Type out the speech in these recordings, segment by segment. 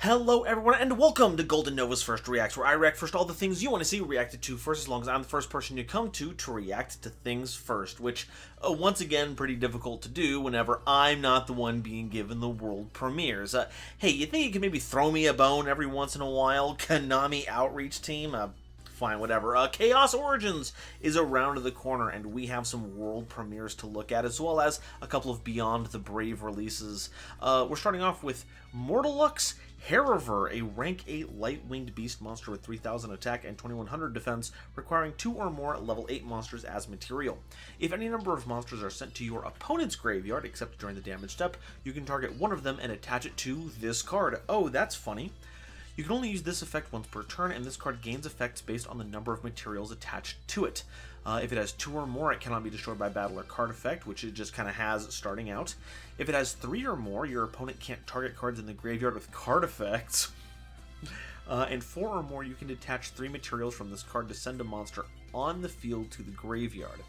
Hello everyone and welcome to Golden Nova's First Reacts, where I react first all the things you want to see reacted to first, as long as I'm the first person you come to react to things first, which, once again, pretty difficult to do whenever I'm not the one being given the world premieres. Hey, you think you can maybe throw me a bone every once in a while, Konami Outreach Team? Fine, whatever. Chaos Origins is around the corner, and we have some world premieres to look at, as well as a couple of Beyond the Brave releases. We're starting off with Mortilux Heruvur, a rank 8 light-winged beast monster with 3000 attack and 2100 defense, requiring 2 or more level 8 monsters as material. If any number of monsters are sent to your opponent's graveyard, except during the damage step, you can target one of them and attach it to this card. Oh, that's funny. You can only use this effect once per turn, and this card gains effects based on the number of materials attached to it. If it has 2 or more, it cannot be destroyed by battle or card effect, which it just kind of has starting out. If it has 3 or more, your opponent can't target cards in the graveyard with card effects. And 4 or more, you can detach 3 materials from this card to send a monster on the field to the graveyard.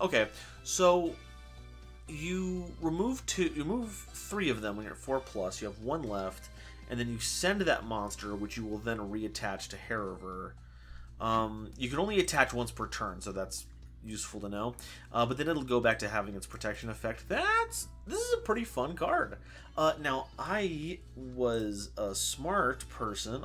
Okay, so you remove 3 of them when you're at 4+, you have 1 left, and then you send that monster, which you will then reattach to Heruvur. You can only attach once per turn, so that's useful to know. But then it'll go back to having its protection effect. This is a pretty fun card. Now, I was a smart person.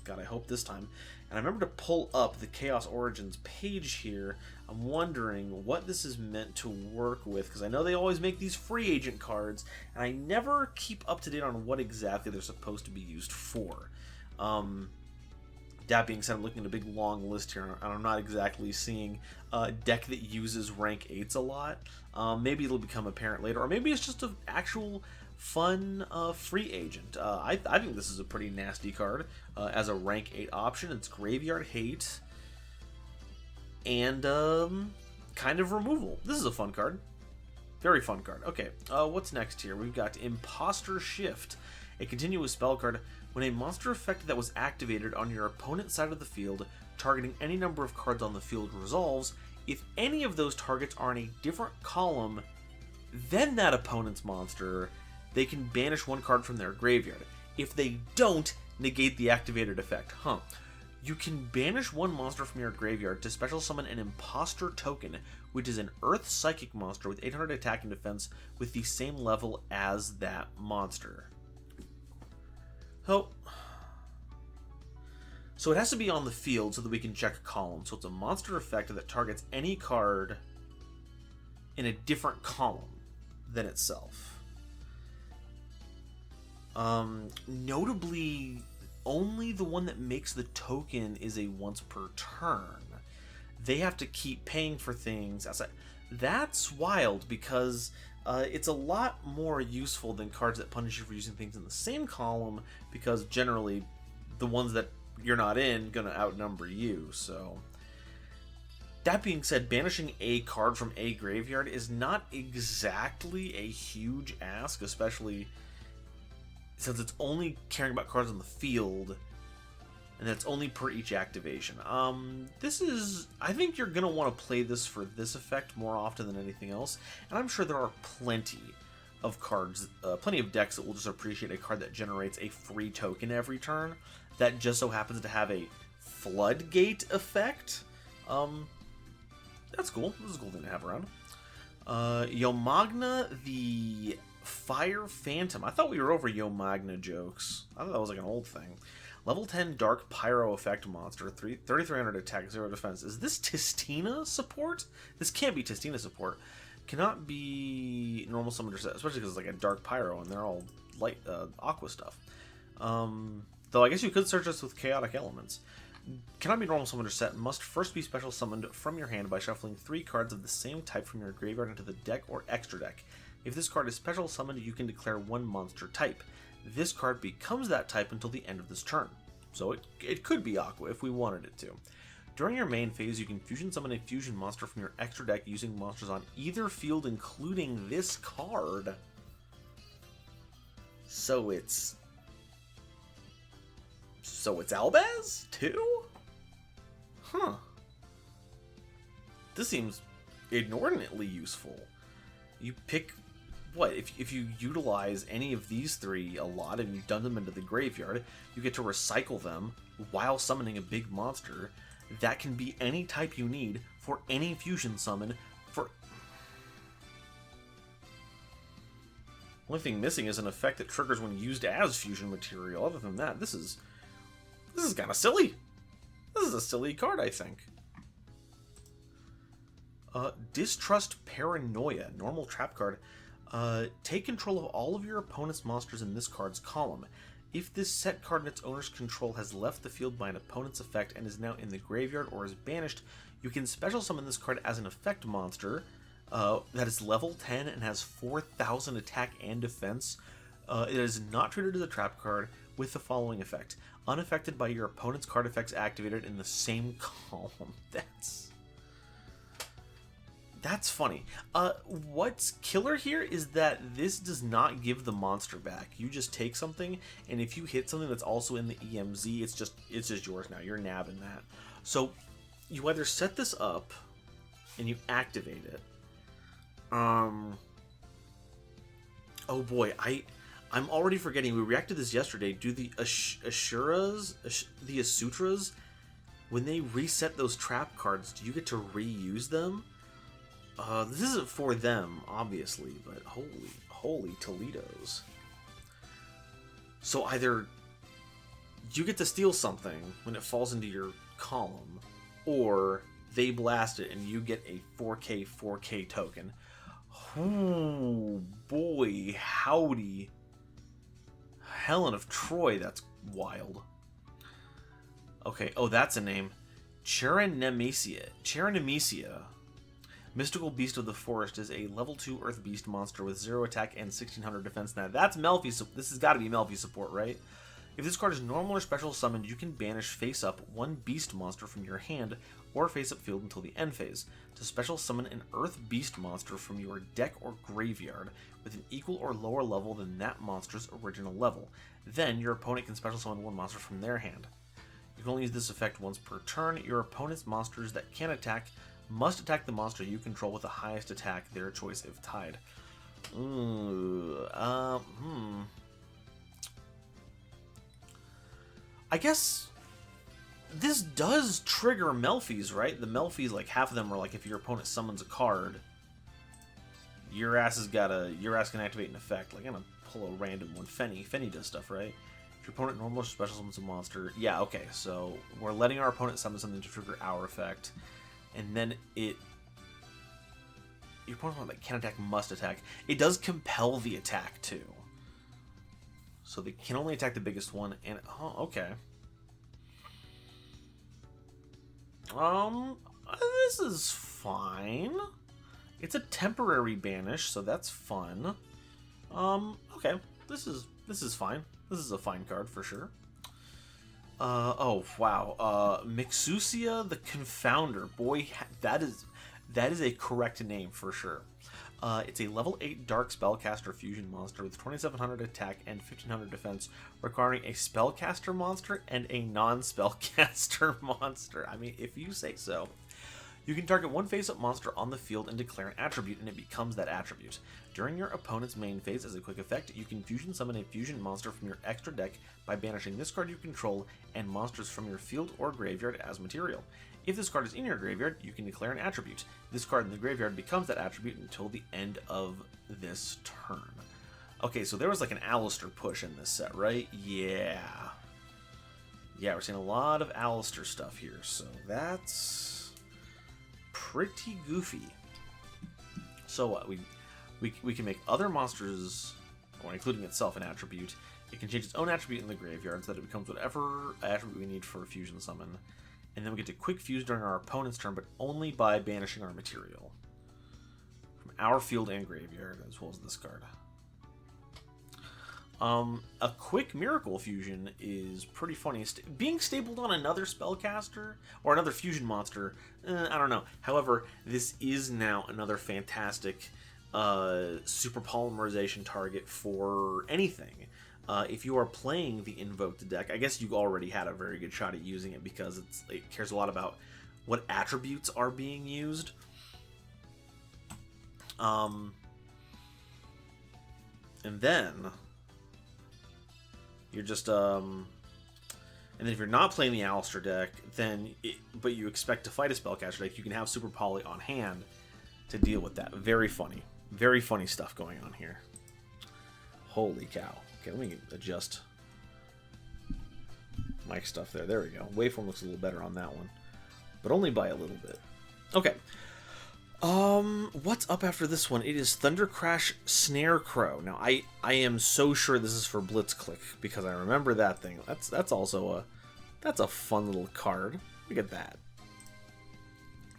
God, I hope this time. And I remember to pull up the Chaos Origins page here. I'm wondering what this is meant to work with, because I know they always make these free agent cards, and I never keep up to date on what exactly they're supposed to be used for. That being said, I'm looking at a big long list here, and I'm not exactly seeing a deck that uses rank 8s a lot. Maybe it'll become apparent later, or maybe it's just an actual fun free agent. I think this is a pretty nasty card as a rank 8 option. It's graveyard hate and kind of removal. This is a fun card. Very fun card. Okay, what's next here? We've got Imposter Shift, a continuous spell card. When a monster effect that was activated on your opponent's side of the field, targeting any number of cards on the field, resolves, if any of those targets are in a different column than that opponent's monster, they can banish 1 card from their graveyard. If they don't, negate the activated effect. You can banish 1 monster from your graveyard to special summon an Imposter token, which is an Earth Psychic monster with 800 attack and defense with the same level as that monster. So it has to be on the field so that we can check a column. So it's a monster effect that targets any card in a different column than itself. Notably, only the one that makes the token is a once per turn. They have to keep paying for things outside. That's wild, because it's a lot more useful than cards that punish you for using things in the same column, because generally the ones that you're not in gonna outnumber you. So that being said, banishing a card from a graveyard is not exactly a huge ask, especially since it's only caring about cards on the field, and that's only per each activation. I think you're going to want to play this for this effect more often than anything else, and I'm sure there are plenty of cards, plenty of decks that will just appreciate a card that generates a free token every turn that just so happens to have a floodgate effect. That's cool. This is a cool thing to have around. Yomagna the Fire Phantom. I thought we were over Yomagna jokes. I thought that was like an old thing. Level 10 Dark Pyro Effect Monster, 3300 attack, 0 defense. Is this Tistina support? This can't be Tistina support. Cannot be normal summoner set, especially because it's like a Dark Pyro and they're all light aqua stuff. Though I guess you could search this with Chaotic Elements. Cannot be normal summoner set, must first be special summoned from your hand by shuffling 3 cards of the same type from your graveyard into the deck or extra deck. If this card is special summoned, you can declare 1 monster type. This card becomes that type until the end of this turn. So it could be Aqua if we wanted it to. During your main phase, you can fusion summon a fusion monster from your extra deck using monsters on either field, including this card. So it's Albaz too? Huh. This seems inordinately useful. You pick what, if you utilize any of these 3 a lot and you dump them into the graveyard, you get to recycle them while summoning a big monster that can be any type you need for any fusion summon for... Only thing missing is an effect that triggers when used as fusion material. Other than that, this is kind of silly. This is a silly card, I think. Distrust Paranoia, normal trap card. Take control of all of your opponent's monsters in this card's column. If this set card in its owner's control has left the field by an opponent's effect and is now in the graveyard or is banished, you can special summon this card as an effect monster that is level 10 and has 4,000 attack and defense. It is not treated as a trap card with the following effect. Unaffected by your opponent's card effects activated in the same column. That's funny. What's killer here is that this does not give the monster back. You just take something, and if you hit something that's also in the EMZ, it's just yours now. You're nabbing that. So you either set this up and you activate it. Oh boy, I'm already forgetting. We reacted to this yesterday. Do the Asutras, when they reset those trap cards, do you get to reuse them? This isn't for them, obviously, but holy Toledos. So either you get to steal something when it falls into your column, or they blast it and you get a 4K token. Oh boy, howdy. Helen of Troy, that's wild. Okay, oh, that's a name. Cerynemesia. Mystical Beast of the Forest is a level 2 Earth Beast monster with 0 attack and 1600 defense. Now, that's Melfi. This has got to be Melfi support, right? If this card is normal or special summoned, you can banish face-up 1 Beast monster from your hand or face-up field until the end phase. To special summon an Earth Beast monster from your deck or graveyard with an equal or lower level than that monster's original level. Then, your opponent can special summon 1 monster from their hand. You can only use this effect once per turn. Your opponent's monsters that can attack must attack the monster you control with the highest attack, their choice if tied. I guess this does trigger Melfis, right? The Melfis, like half of them are like if your opponent summons a card, your ass can activate an effect. Like I'm gonna pull a random one. Fenny does stuff, right? If your opponent normally special summons a monster, yeah, okay. So we're letting our opponent summon something to trigger our effect. And then your opponent that can attack must attack. It does compel the attack too. So they can only attack the biggest one, and okay. This is fine. It's a temporary banish, so that's fun. Okay. This is fine. This is a fine card for sure. Oh wow, Mixousia the Confounder. Boy, that is a correct name for sure. It's a level 8 Dark Spellcaster fusion monster with 2700 attack and 1500 defense, requiring a Spellcaster monster and a non-Spellcaster monster. I mean, if you say so. You can target 1 face-up monster on the field and declare an attribute, and it becomes that attribute. During your opponent's main phase, as a quick effect, you can fusion summon a fusion monster from your extra deck by banishing this card you control and monsters from your field or graveyard as material. If this card is in your graveyard, you can declare an attribute. This card in the graveyard becomes that attribute until the end of this turn. Okay, so there was like an Alistair push in this set, right? Yeah. Yeah, we're seeing a lot of Alistair stuff here, so that's pretty goofy. So what? We can make other monsters, or including itself, an attribute. It can change its own attribute in the graveyard so that it becomes whatever attribute we need for a fusion summon. And then we get to quick fuse during our opponent's turn, but only by banishing our material from our field and graveyard, as well as this card. A quick miracle fusion is pretty funny. Being stapled on another spellcaster or another fusion monster, I don't know. However, this is now another fantastic super polymerization target for anything. If you are playing the invoked deck, I guess you already had a very good shot at using it because it cares a lot about what attributes are being used. And then you're just and then if you're not playing the Alistair deck, but you expect to fight a spellcaster deck, you can have Super Poly on hand to deal with that. Very funny stuff going on here. Holy cow. Okay, let me adjust my stuff there. There we go. Waveform looks a little better on that one, but only by a little bit. Okay. What's up after this one? It is Thundercrash Snarecrow. Now, I am so sure this is for Blitzclick because I remember that thing. That's also that's a fun little card. Look at that.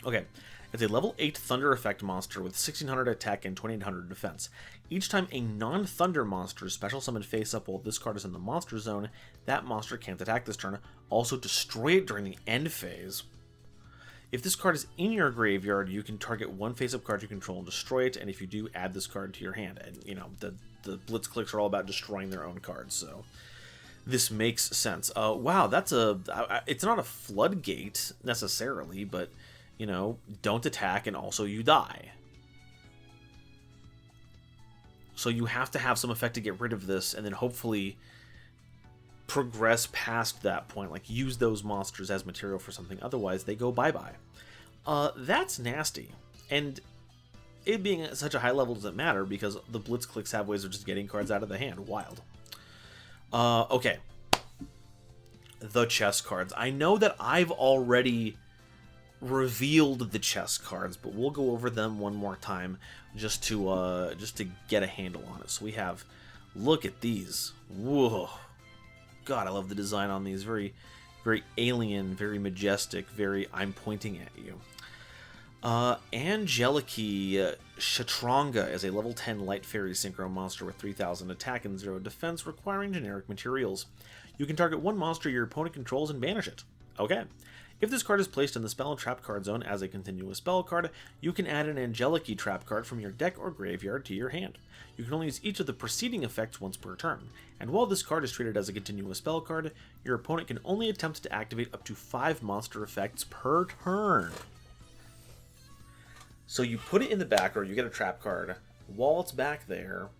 Okay, it's a level 8 Thunder effect monster with 1600 attack and 2800 defense. Each time a non-Thunder monster is special summoned face up while this card is in the monster zone, that monster can't attack this turn. Also, destroy it during the end phase. If this card is in your graveyard, you can target one face-up card you control and destroy it, and if you do, add this card to your hand. And, you know, the Blitzclicks are all about destroying their own cards, so this makes sense. Wow, that's it's not a floodgate, necessarily, but, you know, don't attack and also you die. So you have to have some effect to get rid of this, and then hopefully progress past that point, like use those monsters as material for something, otherwise they go bye-bye. That's nasty, and it being at such a high level doesn't matter because the Blitzclicks have ways of just getting cards out of the hand. Wild. Okay. The chess cards. I know that I've already revealed the chess cards, but we'll go over them one more time just to get a handle on it. So we have, look at these. Whoa. God, I love the design on these. Very, very alien, very majestic, very I'm pointing at you. Angelechy Shatranga is a level 10 light fairy synchro monster with 3000 attack and 0 defense, requiring generic materials. You can target one monster your opponent controls and banish it. Okay. If this card is placed in the spell and trap card zone as a continuous spell card, you can add an Angelechy trap card from your deck or graveyard to your hand. You can only use each of the preceding effects once per turn, and while this card is treated as a continuous spell card, your opponent can only attempt to activate up to 5 monster effects per turn. So you put it in the back, or you get a trap card. While it's back there,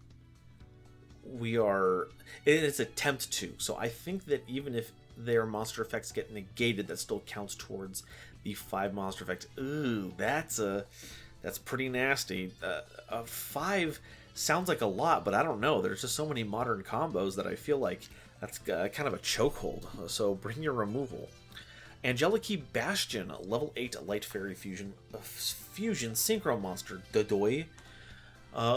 it's attempt to. So I think that even if their monster effects get negated, that still counts towards the 5 monster effects. Ooh, that's pretty nasty. 5 sounds like a lot, but I don't know. There's just so many modern combos that I feel like that's kind of a chokehold. So bring your removal. Angelechy Bastion, level 8 light fairy fusion synchro monster. Dodoy.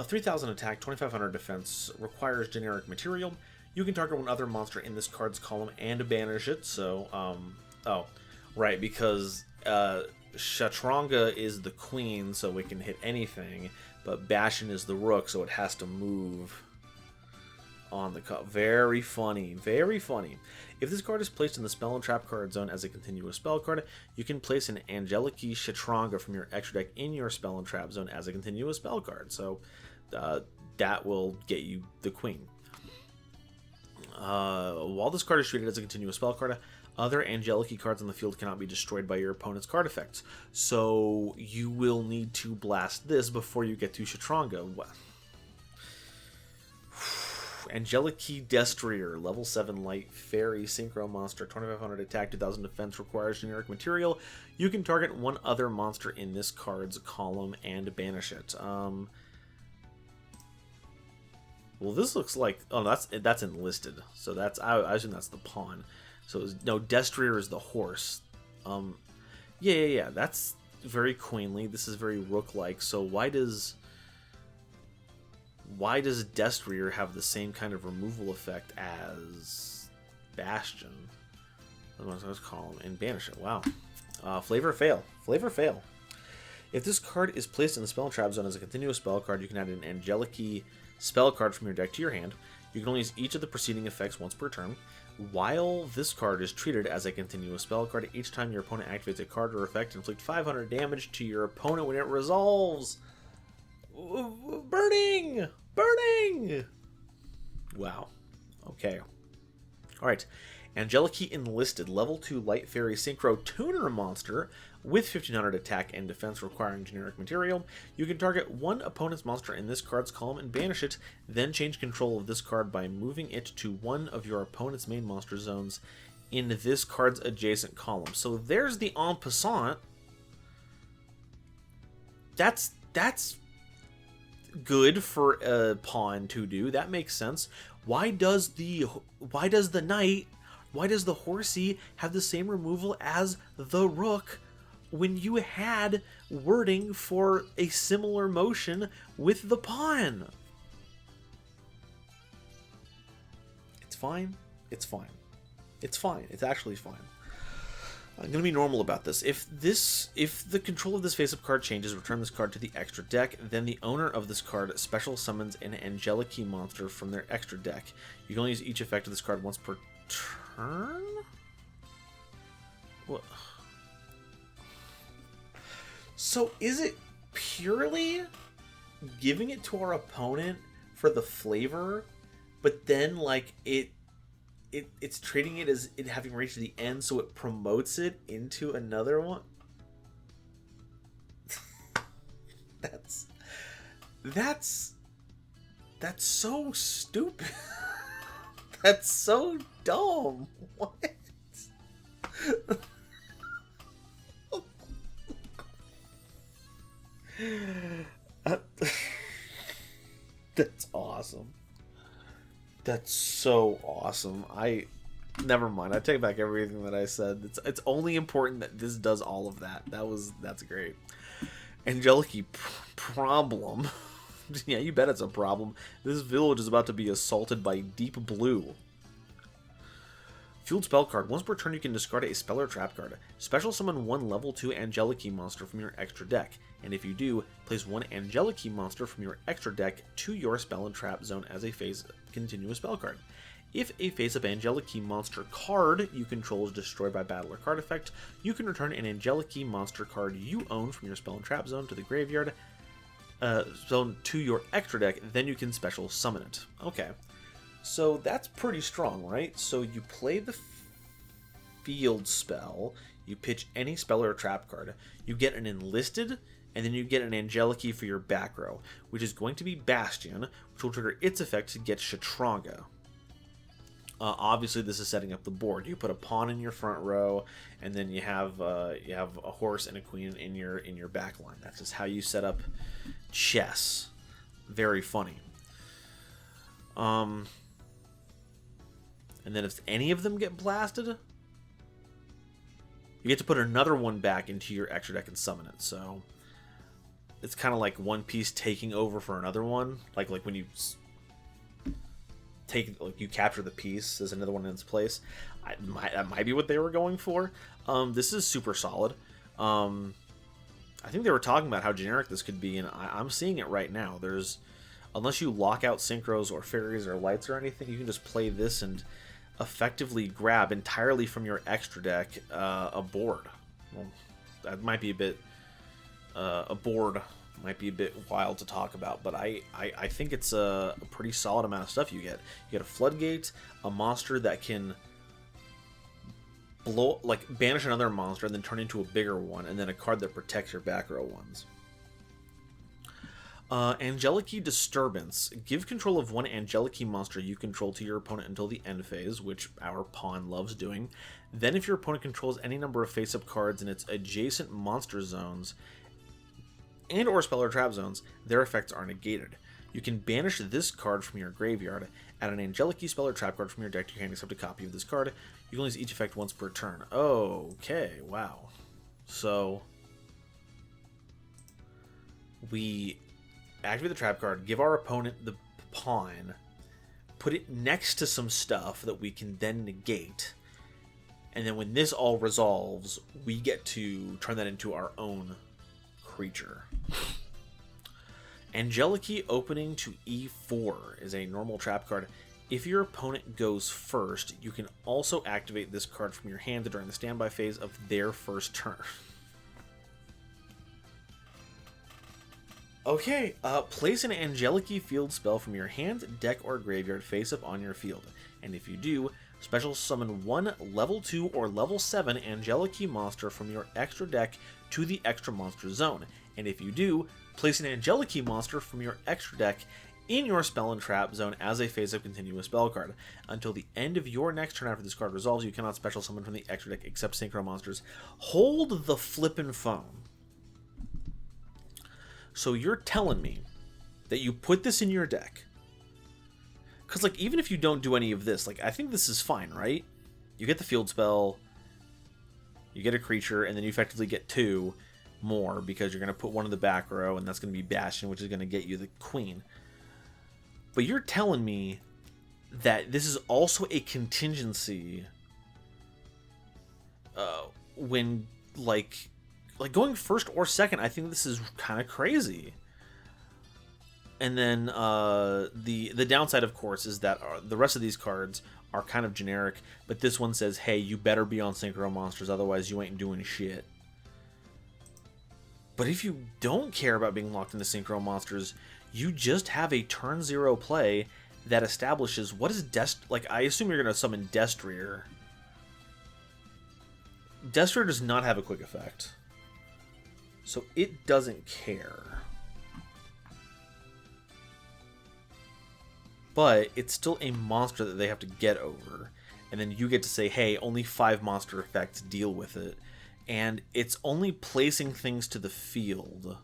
3000 attack, 2500 defense, requires generic material. You can target one other monster in this card's column and banish it. So, oh, right, because Shatranga is the queen, so it can hit anything, but Bastion is the rook, so it has to move on the cup. Very funny, very funny. If this card is placed in the spell and trap card zone as a continuous spell card, you can place an Angelechy Shatranga from your extra deck in your spell and trap zone as a continuous spell card. So that will get you the queen. While this card is treated as a continuous spell card, other Angelechy cards on the field cannot be destroyed by your opponent's card effects. So you will need to blast this before you get to Shatranga. Angelechy Destrier, level 7 light fairy synchro monster, 2500 attack, 2000 defense, requires generic material. You can target one other monster in this card's column and banish it. Well, this looks like... Oh, that's enlisted. So that's... I assume that's the pawn. So, no, Destrier is the horse. Yeah. That's very queenly. This is very rook-like. So why does Destrier have the same kind of removal effect as Bastion? Let's call him and banish it. Wow. Flavor fail. Flavor fail. If this card is placed in the spell and trap zone as a continuous spell card, you can add an Angelechy spell card from your deck to your hand. You can only use each of the preceding effects once per turn. While this card is treated as a continuous spell card, each time your opponent activates a card or effect, inflict 500 damage to your opponent when it resolves. Burning! Burning! Wow. Okay. Alright. Angelechy Enlisted, level 2 Light Fairy Synchro Tuner monster with 1500 attack and defense requiring generic material. You can target one opponent's monster in this card's column and banish it, then change control of this card by moving it to one of your opponent's main monster zones in this card's adjacent column. So there's the en passant. That's good for a pawn to do. That makes sense. Why does the knight, why does the horsey have the same removal as the rook when you had wording for a similar motion with the pawn? It's fine. It's fine. It's fine. It's actually fine. I'm going to be normal about this. If the control of this face-up card changes, return this card to the extra deck, then the owner of this card special summons an Angelechy monster from their extra deck. You can only use each effect of this card once per turn? What? So is it purely giving it to our opponent for the flavor, but then like it's treating it as it having reached the end, so it promotes it into another one? That's so stupid. That's so dumb. What? That's awesome. That's so awesome. Never mind. I take back everything that I said. It's only important that this does all of that. That's great. Angelechy problem. Yeah, you bet it's a problem. This village is about to be assaulted by Deep Blue. Fueled spell card. Once per turn, you can discard a spell or trap card. Special summon one level 2 Angelechy monster from your extra deck. And if you do, place one Angelechy monster from your extra deck to your spell and trap zone as a phase continuous spell card. If a face-up Angelechy monster card you control is destroyed by battle or card effect, you can return an Angelechy monster card you own from your spell and trap zone to the graveyard zone to your extra deck, then you can special summon it. Okay. So that's pretty strong, right? So you play the field spell, you pitch any spell or trap card, you get an Enlisted, and then you get an Angelechy for your back row, which is going to be Bastion, which will trigger its effect to get Shatranga. Obviously, this is setting up the board. You put a pawn in your front row, and then you have a horse and a queen in your back line. That's just how you set up chess. Very funny. And then if any of them get blasted, you get to put another one back into your extra deck and summon it. So it's kind of like one piece taking over for another one. Like when you you capture the piece, there's another one in its place. That might be what they were going for. This is super solid. I think they were talking about how generic this could be, and I'm seeing it right now. Unless you lock out synchros or fairies or lights or anything, you can just play this and effectively grab entirely from your extra deck a board. Well, that might be a bit a board might be a bit wild to talk about, but I think it's a pretty solid amount of stuff you get. You get a Floodgate, a monster that can banish another monster and then turn into a bigger one, and then a card that protects your back row ones. Angelechy Disturbance. Give control of one Angelechy monster you control to your opponent until the end phase, which our pawn loves doing. Then if your opponent controls any number of face-up cards in its adjacent monster zones and or spell or trap zones, their effects are negated. You can banish this card from your graveyard, add an Angelechy spell or trap card from your deck to your hand, except a copy of this card. You can only use each effect once per turn. Okay, wow. So we activate the trap card, give our opponent the pawn, put it next to some stuff that we can then negate, and then when this all resolves, we get to turn that into our own creature. Angelechy Opening to E4 is a normal trap card. If your opponent goes first, you can also activate this card from your hand during the standby phase of their first turn. Okay, place an Angelechy field spell from your hand, deck, or graveyard face up on your field. And if you do, Special summon one level 2 or level 7 Angelechy monster from your extra deck to the extra monster zone. And if you do, place an Angelechy monster from your extra deck in your spell and trap zone as a phase of continuous spell card. Until the end of your next turn after this card resolves, you cannot special summon from the extra deck except synchro monsters. Hold the flippin' phone. So you're telling me that you put this in your deck. Because, like, even if you don't do any of this, like, I think this is fine, right? You get the field spell, you get a creature, and then you effectively get 2 more because you're going to put one in the back row, and that's going to be Bastion, which is going to get you the queen. But you're telling me that this is also a contingency when, like going first or second. I think this is kind of crazy. And then the downside, of course, is that the rest of these cards are kind of generic, but this one says, hey, you better be on synchro monsters, otherwise you ain't doing shit. But if you don't care about being locked into synchro monsters, you just have a turn 0 play that establishes what is like, I assume you're going to summon Destrier. Destrier does not have a quick effect, so it doesn't care. But it's still a monster that they have to get over. And then you get to say, hey, only 5 monster effects, deal with it. And it's only placing things to the field. Well,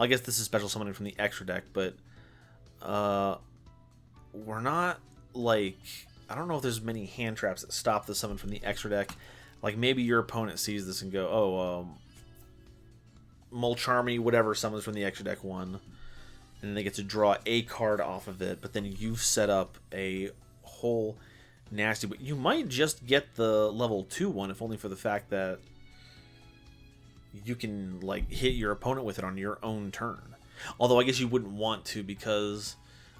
I guess this is special summoning from the extra deck, but we're not, like, I don't know if there's many hand traps that stop the summon from the extra deck. Like, maybe your opponent sees this and go, oh, Mulcharmy, whatever, summons from the extra deck 1. And then they get to draw a card off of it, but then you've set up a whole nasty... But you might just get the level 2 one, if only for the fact that you can, like, hit your opponent with it on your own turn. Although I guess you wouldn't want to, because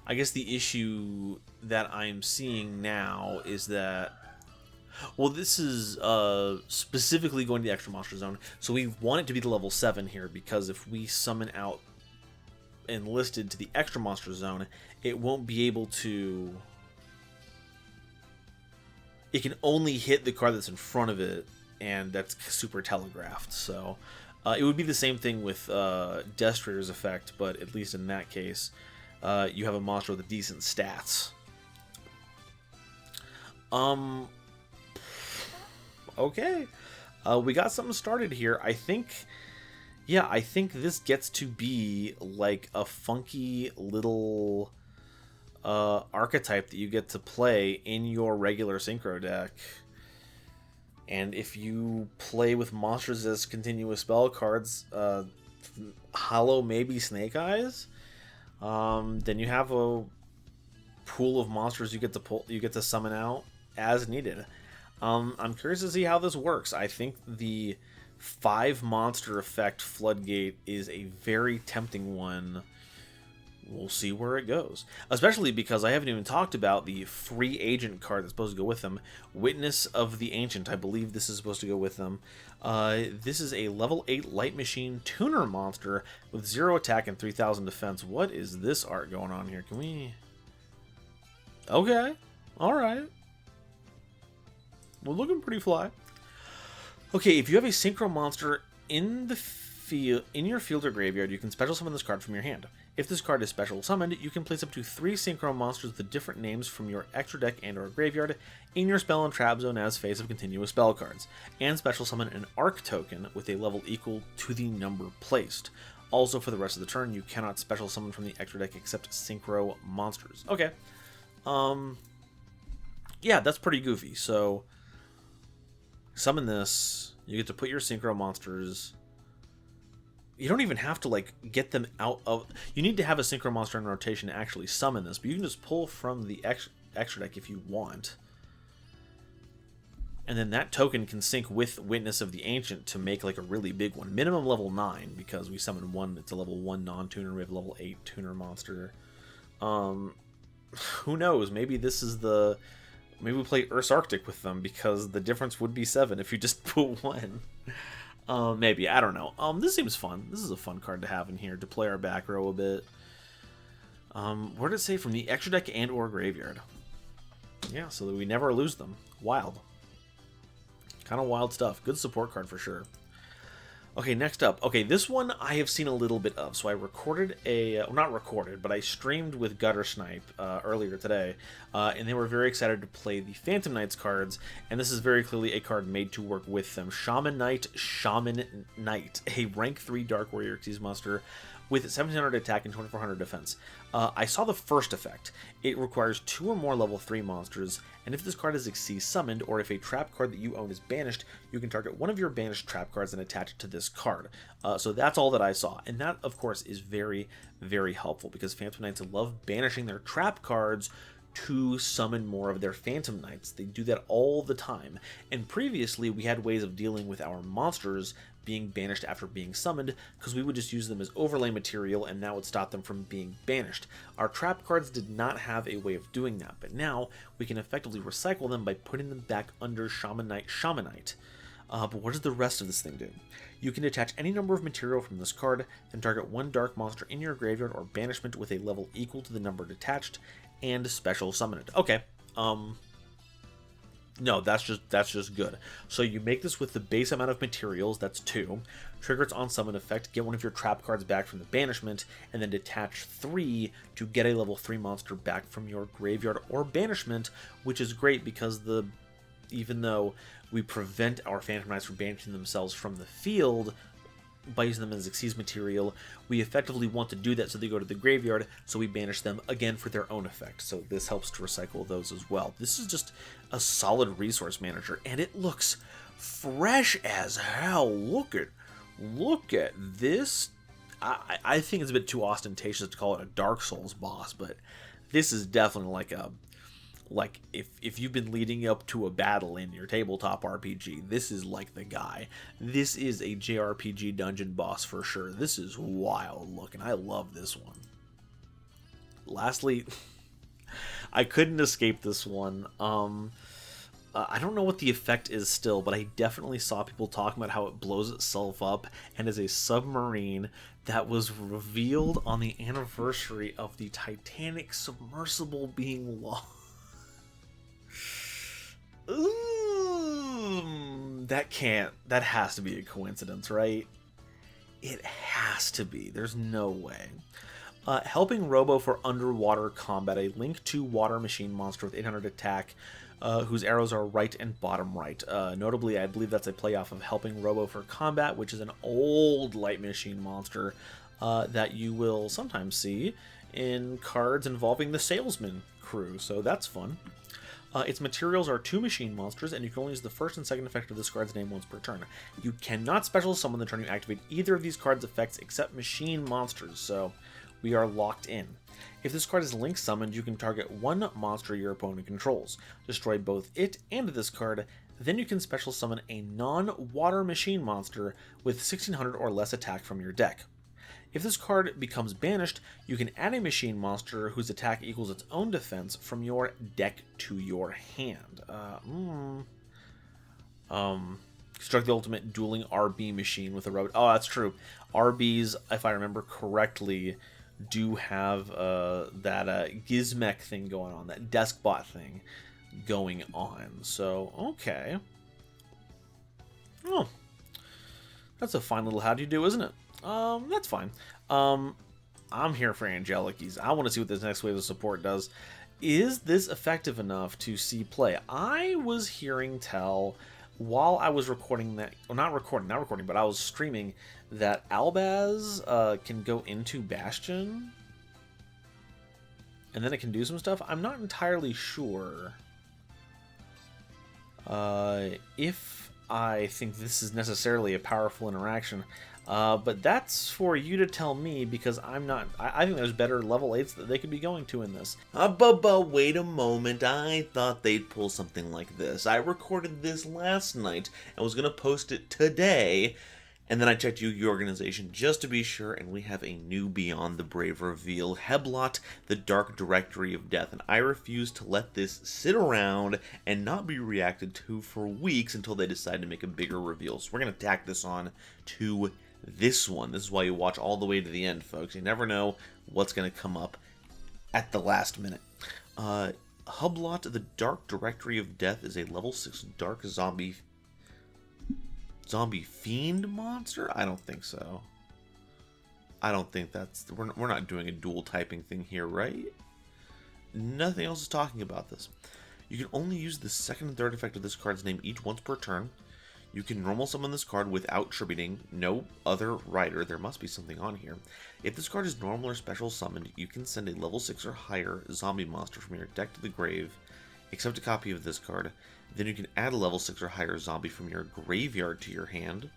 I guess the issue that I'm seeing now is that... Well, this is specifically going to the extra monster zone, so we want it to be the level 7 here, because if we summon out enlisted to the extra monster zone, it won't be able to... It can only hit the card that's in front of it, and that's super telegraphed. So it would be the same thing with Destrier's effect, but at least in that case, you have a monster with decent stats. Okay. We got something started here. I think this gets to be like a funky little archetype that you get to play in your regular synchro deck. And if you play with monsters as continuous spell cards, Hollow maybe Snake Eyes, then you have a pool of monsters you get to summon out as needed. I'm curious to see how this works. I think the 5 monster effect Floodgate is a very tempting one. We'll see where it goes. Especially because I haven't even talked about the free agent card that's supposed to go with them. Witness of the Ancient, I believe this is supposed to go with them. This is a level 8 Light Machine Tuner monster with 0 attack and 3000 defense. What is this art going on here? Can we... Okay. Alright. We're looking pretty fly. Okay, if you have a synchro monster in your field or graveyard, you can special summon this card from your hand. If this card is special summoned, you can place up to 3 synchro monsters with different names from your extra deck and or graveyard in your spell and trap zone as phase of continuous spell cards, and special summon an arc token with a level equal to the number placed. Also, for the rest of the turn, you cannot special summon from the extra deck except synchro monsters. Okay. Yeah, that's pretty goofy. So summon this, you get to put your synchro monsters. You don't even have to, like, get them out of... You need to have a synchro monster in rotation to actually summon this, but you can just pull from the extra deck if you want. And then that token can sync with Witness of the Ancient to make, like, a really big one. Minimum level 9, because we summon one. It's a level 1 non-tuner. We have a level 8 tuner monster. Who knows? Maybe this is the... Maybe we play Ursa Arctic with them, because the difference would be 7 if you just put 1. Maybe, I don't know. This seems fun. This is a fun card to have in here to play our back row a bit. Where did it say? From the extra deck and or graveyard. Yeah, so that we never lose them. Wild. Kind of wild stuff. Good support card for sure. Okay, next up. Okay, this one I have seen a little bit of. So I recorded well, not recorded, but I streamed with Gutter Snipe earlier today, and they were very excited to play the Phantom Knights cards, and this is very clearly a card made to work with them. Shamanite, a rank 3 Dark Warrior Xyz monster with 1700 attack and 2400 defense. I saw the first effect. It requires 2 or more level 3 monsters, and if this card is Xyz summoned, or if a trap card that you own is banished, you can target one of your banished trap cards and attach it to this card. So that's all that I saw, and that, of course, is very, very helpful, because Phantom Knights love banishing their trap cards to summon more of their Phantom Knights. They do that all the time, and previously we had ways of dealing with our monsters being banished after being summoned, because we would just use them as overlay material and that would stop them from being banished. Our trap cards did not have a way of doing that, but now we can effectively recycle them by putting them back under Shamanite. But what does the rest of this thing do? You can attach any number of material from this card, then target one dark monster in your graveyard or banishment with a level equal to the number detached, and special summon it. Okay, no, that's just good. So you make this with the base amount of materials, that's 2. Trigger its on summon effect, get one of your trap cards back from the banishment, and then detach 3 to get a level 3 monster back from your graveyard or banishment, which is great because even though we prevent our Phantom Knights from banishing themselves from the field by using them as Xyz material, we effectively want to do that so they go to the graveyard, so we banish them again for their own effect. So this helps to recycle those as well. This is just a solid resource manager, and it looks fresh as hell. Look at this. I think it's a bit too ostentatious to call it a Dark Souls boss, but this is definitely like if you've been leading up to a battle in your tabletop RPG, this is like the guy. This is a JRPG dungeon boss for sure. This is wild looking. I love this one. Lastly, I couldn't escape this one. I don't know what the effect is still, but I definitely saw people talking about how it blows itself up and is a submarine that was revealed on the anniversary of the Titanic submersible being launched. That has to be a coincidence, right? It has to be. There's no way. Helping Robo for underwater combat, a Link 2 water machine monster with 800 attack, whose arrows are right and bottom right. Notably, I believe that's a play off of Helping Robo for combat, which is an old light machine monster that you will sometimes see in cards involving the Salesman crew, so that's fun. Its materials are 2 machine monsters, and you can only use the first and second effect of this card's name once per turn. You cannot special summon the turn you activate either of these cards' effects except machine monsters, so we are locked in. If this card is link summoned, you can target one monster your opponent controls, destroy both it and this card, then you can special summon a non-water machine monster with 1600 or less attack from your deck. If this card becomes banished, you can add a machine monster whose attack equals its own defense from your deck to your hand. Construct the ultimate dueling RB machine with a robot. Oh, that's true. RBs, if I remember correctly, do have that Gizmek thing going on, that Deskbot thing going on. So, okay. Oh, that's a fine little how do you do, isn't it? That's fine. I'm here for Angelechy's. I want to see what this next wave of support does. Is this effective enough to see play? I was hearing tell while I was recording that, well, not recording, but I was streaming that Albaz can go into Bastion and then it can do some stuff. I'm not entirely sure if I think this is necessarily a powerful interaction. But that's for you to tell me, because I'm not. I think there's better level 8s that they could be going to in this. But wait a moment. I thought they'd pull something like this. I recorded this last night and was going to post it today. And then I checked Yu-Gi-Oh! Organization just to be sure, and we have a new Beyond the Brave reveal, Hublot, the Dark Directory of Death, and I refuse to let this sit around and not be reacted to for weeks until they decide to make a bigger reveal. So we're going to tack this on to this one. This is why you watch all the way to the end, folks. You never know what's going to come up at the last minute. Hublot, the Dark Directory of Death, is a level 6 dark zombie fiend monster? I don't think so. I don't think that's... We're not doing a dual typing thing here, right? Nothing else is talking about this. You can only use the second and third effect of this card's name each once per turn. You can normal summon this card without tributing no other rider. There must be something on here. If this card is normal or special summoned, you can send a level 6 or higher zombie monster from your deck to the grave, except a copy of this card. Then you can add a level 6 or higher zombie from your graveyard to your hand,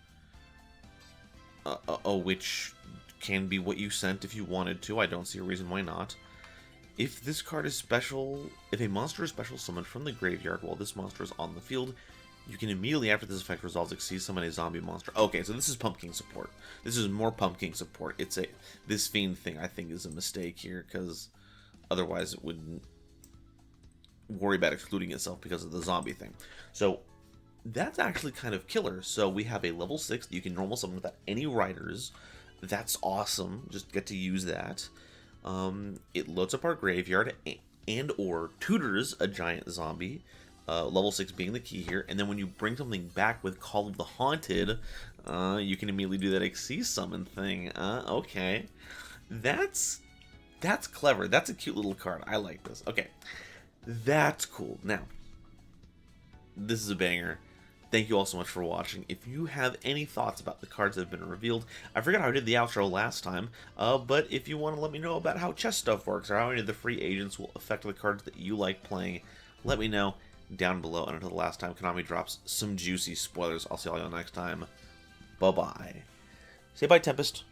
which can be what you sent if you wanted to. I don't see a reason why not. If this card is special, if a monster is special summoned from the graveyard while this monster is on the field, you can immediately after this effect resolves exceed summon a zombie monster. Okay, so this is Pumpkin support. This is more Pumpkin support. This fiend thing I think is a mistake here, because otherwise it wouldn't worry about excluding itself because of the zombie thing. So that's actually kind of killer. So we have a level 6 that you can normal summon without any riders. That's awesome. Just get to use that. It loads up our graveyard and or tutors a giant zombie. Level 6 being the key here, and then when you bring something back with Call of the Haunted, you can immediately do that Exceed Summon thing. Okay. That's clever. That's a cute little card. I like this. Okay. That's cool. Now, this is a banger. Thank you all so much for watching. If you have any thoughts about the cards that have been revealed, I forgot how I did the outro last time, but if you want to let me know about how chess stuff works, or how any of the free agents will affect the cards that you like playing, let me know down below. And until the last time Konami drops some juicy spoilers, I'll see all y'all next time. Bye-bye. Say bye, Tempest.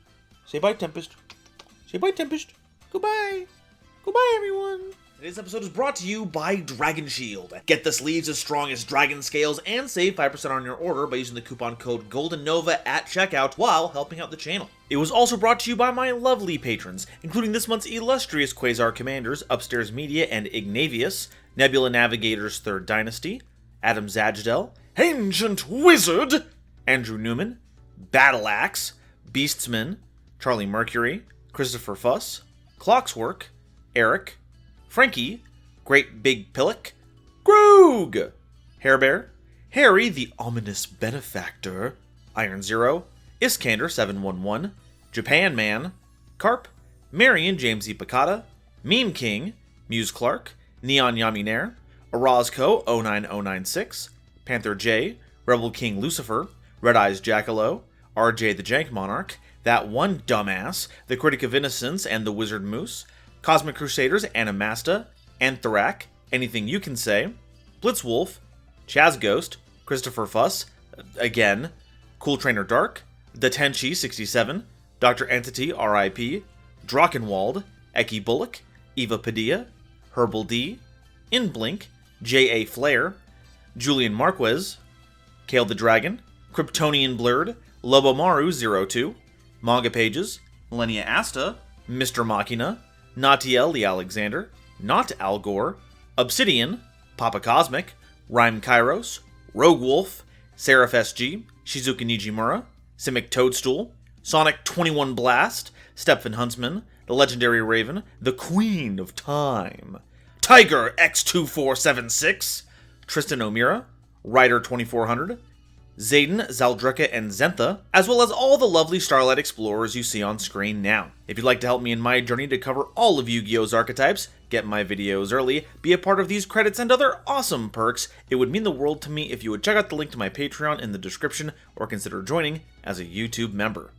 Say bye, Tempest. Say bye, Tempest. Goodbye. Goodbye, everyone. Today's episode is brought to you by Dragon Shield. Get the sleeves as strong as dragon scales and save 5% on your order by using the coupon code GoldenNova at checkout while helping out the channel. It was also brought to you by my lovely patrons, including this month's illustrious Quasar Commanders, Upstairs Media and Ignavius, Nebula Navigators 3rd Dynasty, Adam Zajdel, Ancient Wizard, Andrew Newman, Battle Axe, Beastsman, Charlie Mercury, Christopher Fuss, Clockswork, Eric, Frankie, Great Big Pillock, Groog, Hairbear, Harry the Ominous Benefactor, Iron Zero, Iskander 711, Japan Man, Carp, Marion James E. Picata, Meme King, Muse Clark, Neon Yaminair, Orozco 09096, Panther J, Rebel King Lucifer, Red Eyes Jackalow, RJ the Jank Monarch, That One Dumbass, The Critic of Innocence and the Wizard Moose, Cosmic Crusaders, Animasta, Anthrak, Anything You Can Say, Blitzwolf, Chaz Ghost, Christopher Fuss, again, Cool Trainer Dark, Datenchi 67, Dr. Entity RIP, Drachenwald, Eki Bullock, Eva Padilla, Herbal D, Inblink, J.A. Flair, Julian Marquez, Kale the Dragon, Kryptonian Blurred, Lobomaru 02, Manga Pages, Lenia Asta, Mr. Machina, Natiel the Alexander, Not Al Gore, Obsidian, Papa Cosmic, Rhyme Kairos, Rogue Wolf, Seraph SG, Shizuka Nijimura, Simic Toadstool, Sonic 21 Blast, Stephen Huntsman, The Legendary Raven, The Queen of Time, Tiger X2476, Tristan O'Meara, Rider 2400, Zayden, Zaldrika, and Zentha, as well as all the lovely Starlight Explorers you see on screen now. If you'd like to help me in my journey to cover all of Yu-Gi-Oh's archetypes, get my videos early, be a part of these credits and other awesome perks, it would mean the world to me if you would check out the link to my Patreon in the description or consider joining as a YouTube member.